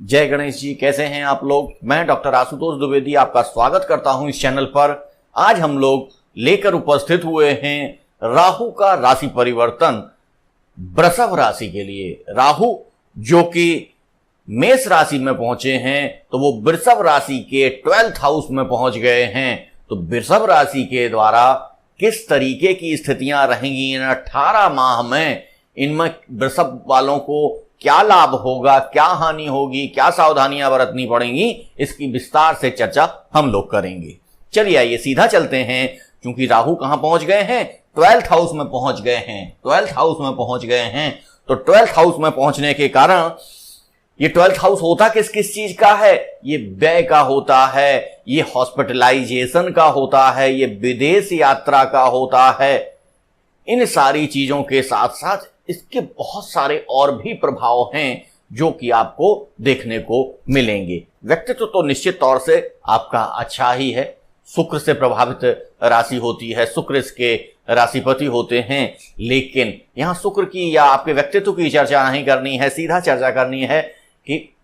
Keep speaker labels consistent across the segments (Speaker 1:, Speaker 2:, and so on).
Speaker 1: जय गणेश जी, कैसे हैं आप लोग। मैं डॉक्टर आशुतोष द्विवेदी आपका स्वागत करता हूं इस चैनल पर। आज हम लोग लेकर उपस्थित हुए हैं राहु का राशि परिवर्तन वृषभ राशि के लिए। राहु जो कि मेष राशि में पहुंचे हैं तो वो वृषभ राशि के 12th हाउस में पहुंच गए हैं। तो वृषभ राशि के द्वारा किस तरीके की स्थितियां रहेंगी इन 18 माह में, इनमें वृषभ वालों को क्या लाभ होगा, क्या हानि होगी, क्या सावधानियां बरतनी पड़ेंगी, इसकी विस्तार से चर्चा हम लोग करेंगे। चलिए आइए सीधा चलते हैं। क्योंकि राहु कहां पहुंच गए हैं, 12th हाउस में पहुंच गए हैं। 12th हाउस में पहुंच गए हैं तो 12th हाउस में पहुंचने के कारण ये 12th हाउस होता किस किस चीज का है, ये व्यय का होता है, ये हॉस्पिटलाइजेशन का होता है, ये विदेश यात्रा का होता है। इन सारी चीजों के साथ साथ इसके बहुत सारे और भी प्रभाव हैं जो कि आपको देखने को मिलेंगे। व्यक्तित्व तो निश्चित तौर से आपका अच्छा ही है। शुक्र से प्रभावित राशि होती है, शुक्र इसके राशिपति होते हैं। लेकिन यहां शुक्र की या आपके व्यक्तित्व की चर्चा नहीं करनी है, सीधा चर्चा करनी है कि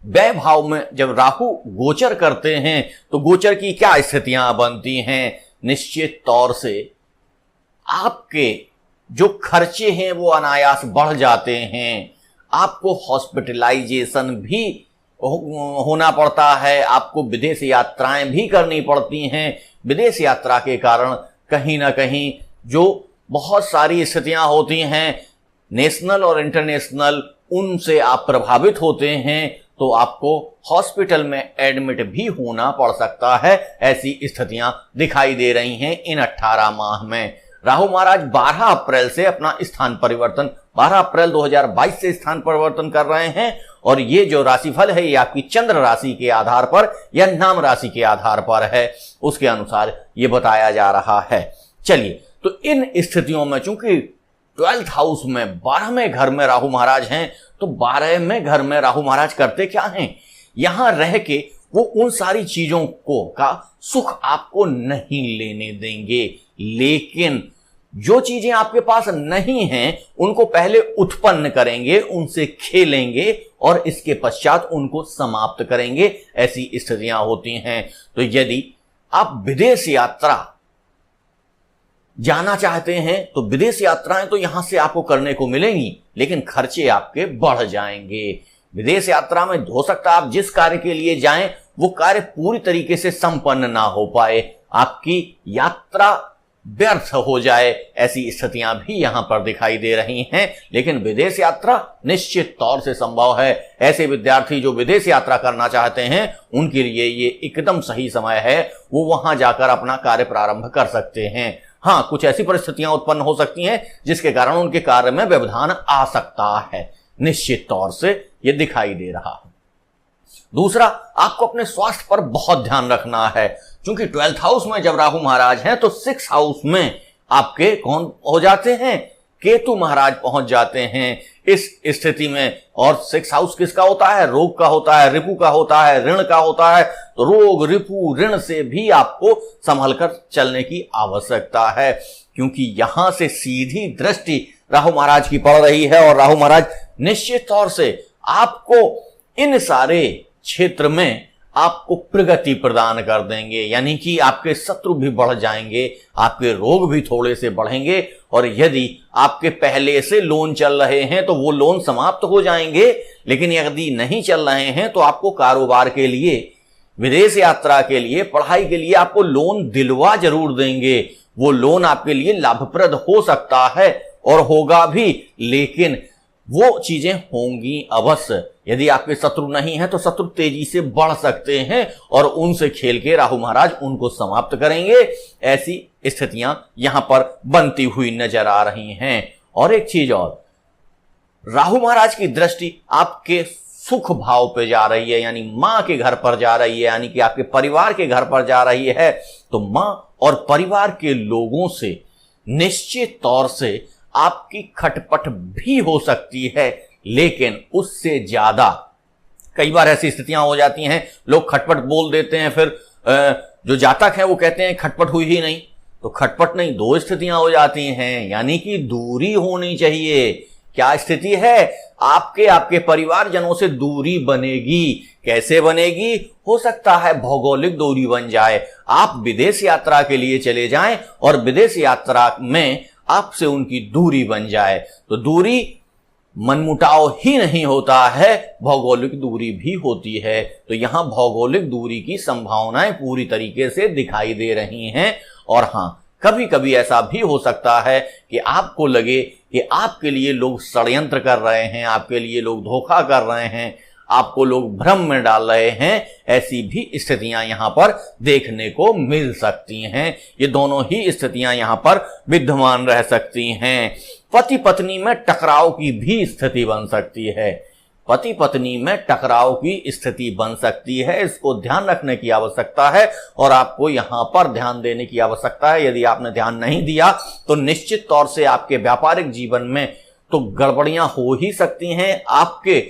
Speaker 1: व्यय भाव में जब राहु गोचर करते हैं तो गोचर की क्या स्थितियां बनती हैं। निश्चित तौर से आपके जो खर्चे हैं वो अनायास बढ़ जाते हैं। आपको हॉस्पिटलाइजेशन भी होना पड़ता है, आपको विदेश यात्राएं भी करनी पड़ती हैं। विदेश यात्रा के कारण कहीं ना कहीं जो बहुत सारी स्थितियां होती हैं नेशनल और इंटरनेशनल, उनसे आप प्रभावित होते हैं तो आपको हॉस्पिटल में एडमिट भी होना पड़ सकता है। ऐसी स्थितियां दिखाई दे रही हैं इन 18 माह में। राहु महाराज 12 अप्रैल से अपना स्थान परिवर्तन, 12 अप्रैल 2022 से स्थान परिवर्तन कर रहे हैं। और ये जो राशिफल है ये आपकी चंद्र राशि के आधार पर या नाम राशि के आधार पर है, उसके अनुसार ये बताया जा रहा है। चलिए, तो इन स्थितियों में चूंकि 12th हाउस में 12वें घर में राहु महाराज हैं तो 12वें घर में राहु महाराज करते क्या हैं, यहां रह के वो उन सारी चीजों को का सुख आपको नहीं लेने देंगे। लेकिन जो चीजें आपके पास नहीं हैं उनको पहले उत्पन्न करेंगे, उनसे खेलेंगे और इसके पश्चात उनको समाप्त करेंगे। ऐसी स्थितियां होती हैं। तो यदि आप विदेश यात्रा जाना चाहते हैं तो विदेश यात्राएं तो यहां से आपको करने को मिलेंगी, लेकिन खर्चे आपके बढ़ जाएंगे। विदेश यात्रा में हो सकता है आप जिस कार्य के लिए जाएं वो कार्य पूरी तरीके से संपन्न ना हो पाए, आपकी यात्रा व्यर्थ हो जाए। ऐसी स्थितियां भी यहां पर दिखाई दे रही हैं। लेकिन विदेश यात्रा निश्चित तौर से संभव है। ऐसे विद्यार्थी जो विदेश यात्रा करना चाहते हैं उनके लिए ये एकदम सही समय है, वो वहां जाकर अपना कार्य प्रारंभ कर सकते हैं। हाँ, कुछ ऐसी परिस्थितियां उत्पन्न हो सकती हैं जिसके कारण उनके कार्य में व्यवधान आ सकता है। निश्चित तौर से ये दिखाई दे रहा है। दूसरा, आपको अपने स्वास्थ्य पर बहुत ध्यान रखना है। क्योंकि 12th हाउस में जब राहु महाराज हैं तो 6th हाउस में आपके कौन हो जाते हैं, केतु महाराज पहुंच जाते हैं इस स्थिति में। और 6th हाउस किसका होता है, रोग का होता है, रिपु का होता है, ऋण का होता है। तो रोग, रिपु, ऋण से भी आपको संभल कर चलने की आवश्यकता है। क्योंकि यहां से सीधी दृष्टि राहु महाराज की पड़ रही है और राहु महाराज निश्चित तौर से आपको इन सारे क्षेत्र में आपको प्रगति प्रदान कर देंगे। यानी कि आपके शत्रु भी बढ़ जाएंगे, आपके रोग भी थोड़े से बढ़ेंगे। और यदि आपके पहले से लोन चल रहे हैं तो वो लोन समाप्त हो जाएंगे। लेकिन यदि नहीं चल रहे हैं तो आपको कारोबार के लिए, विदेश यात्रा के लिए, पढ़ाई के लिए आपको लोन दिलवा जरूर देंगे। वो लोन आपके लिए लाभप्रद हो सकता है और होगा भी, लेकिन वो चीजें होंगी अवश्य। यदि आपके शत्रु नहीं है तो शत्रु तेजी से बढ़ सकते हैं और उनसे खेल के राहु महाराज उनको समाप्त करेंगे। ऐसी स्थितियां यहां पर बनती हुई नजर आ रही हैं। और एक चीज और, राहु महाराज की दृष्टि आपके सुख भाव पे जा रही है, यानी मां के घर पर जा रही है, यानी कि आपके परिवार के घर पर जा रही है। तो मां और परिवार के लोगों से निश्चित तौर से आपकी खटपट भी हो सकती है। लेकिन उससे ज्यादा कई बार ऐसी स्थितियां हो जाती हैं, लोग खटपट बोल देते हैं, फिर जो जातक है वो कहते हैं खटपट हुई ही नहीं। तो खटपट नहीं, दो स्थितियां हो जाती हैं। यानी कि दूरी होनी चाहिए। क्या स्थिति है? आपके परिवारजनों से दूरी बनेगी। कैसे बनेगी? हो सकता है भौगोलिक दूरी बन जाए, आप विदेश यात्रा के लिए चले जाएं और विदेश यात्रा में आपसे उनकी दूरी बन जाए। तो दूरी मनमुटाव ही नहीं होता है, भौगोलिक दूरी भी होती है। तो यहां भौगोलिक दूरी की संभावनाएं पूरी तरीके से दिखाई दे रही हैं। और हां, कभी कभी ऐसा भी हो सकता है कि आपको लगे कि आपके लिए लोग षड्यंत्र कर रहे हैं, आपके लिए लोग धोखा कर रहे हैं, आपको लोग भ्रम में डाल रहे हैं। ऐसी भी स्थितियां यहां पर देखने को मिल सकती हैं। ये दोनों ही स्थितियां यहां पर विद्यमान रह सकती हैं। पति पत्नी में टकराव की भी स्थिति बन सकती है। पति पत्नी में टकराव की स्थिति बन सकती है, इसको ध्यान रखने की आवश्यकता है और आपको यहां पर ध्यान देने की आवश्यकता है। यदि आपने ध्यान नहीं दिया तो निश्चित तौर से आपके व्यापारिक जीवन में तो गड़बड़ियां हो ही सकती हैं। आपके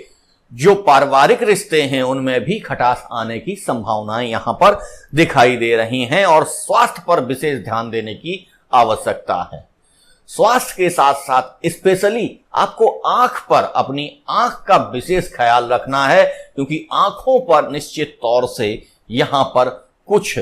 Speaker 1: जो पारिवारिक रिश्ते हैं उनमें भी खटास आने की संभावनाएं यहां पर दिखाई दे रही हैं और स्वास्थ्य पर विशेष ध्यान देने की आवश्यकता है। स्वास्थ्य के साथ साथ स्पेशली आपको आंख पर, अपनी आंख का विशेष ख्याल रखना है, क्योंकि आंखों पर निश्चित तौर से यहां पर कुछ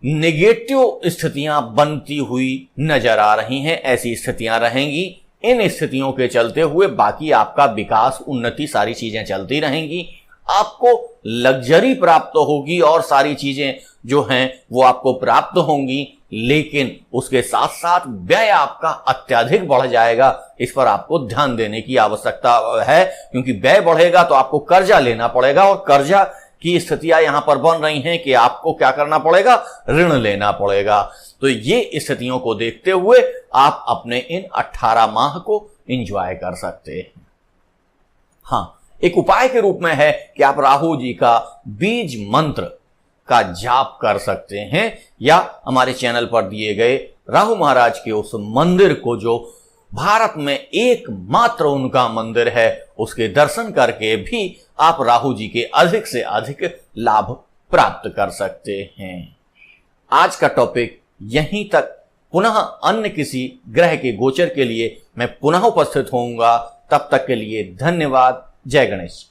Speaker 1: नेगेटिव स्थितियां बनती हुई नजर आ रही हैं। ऐसी स्थितियां रहेंगी। इन स्थितियों के चलते हुए बाकी आपका विकास, उन्नति, सारी चीजें चलती रहेंगी। आपको लग्जरी प्राप्त होगी और सारी चीजें जो हैं वो आपको प्राप्त होंगी, लेकिन उसके साथ साथ व्यय आपका अत्यधिक बढ़ जाएगा। इस पर आपको ध्यान देने की आवश्यकता है, क्योंकि व्यय बढ़ेगा तो आपको कर्जा लेना पड़ेगा और कर्जा की स्थितियां यहां पर बन रही हैं कि आपको क्या करना पड़ेगा? ऋण लेना पड़ेगा। तो ये स्थितियों को देखते हुए आप अपने इन 18 माह को एंजॉय कर सकते हैं। हां, एक उपाय के रूप में है कि आप राहु जी का बीज मंत्र का जाप कर सकते हैं, या हमारे चैनल पर दिए गए राहु महाराज के उस मंदिर को, जो भारत में एकमात्र उनका मंदिर है, उसके दर्शन करके भी आप राहु जी के अधिक से अधिक लाभ प्राप्त कर सकते हैं। आज का टॉपिक यहीं तक। पुनः अन्य किसी ग्रह के गोचर के लिए मैं पुनः उपस्थित होऊंगा। तब तक के लिए धन्यवाद। जय गणेश।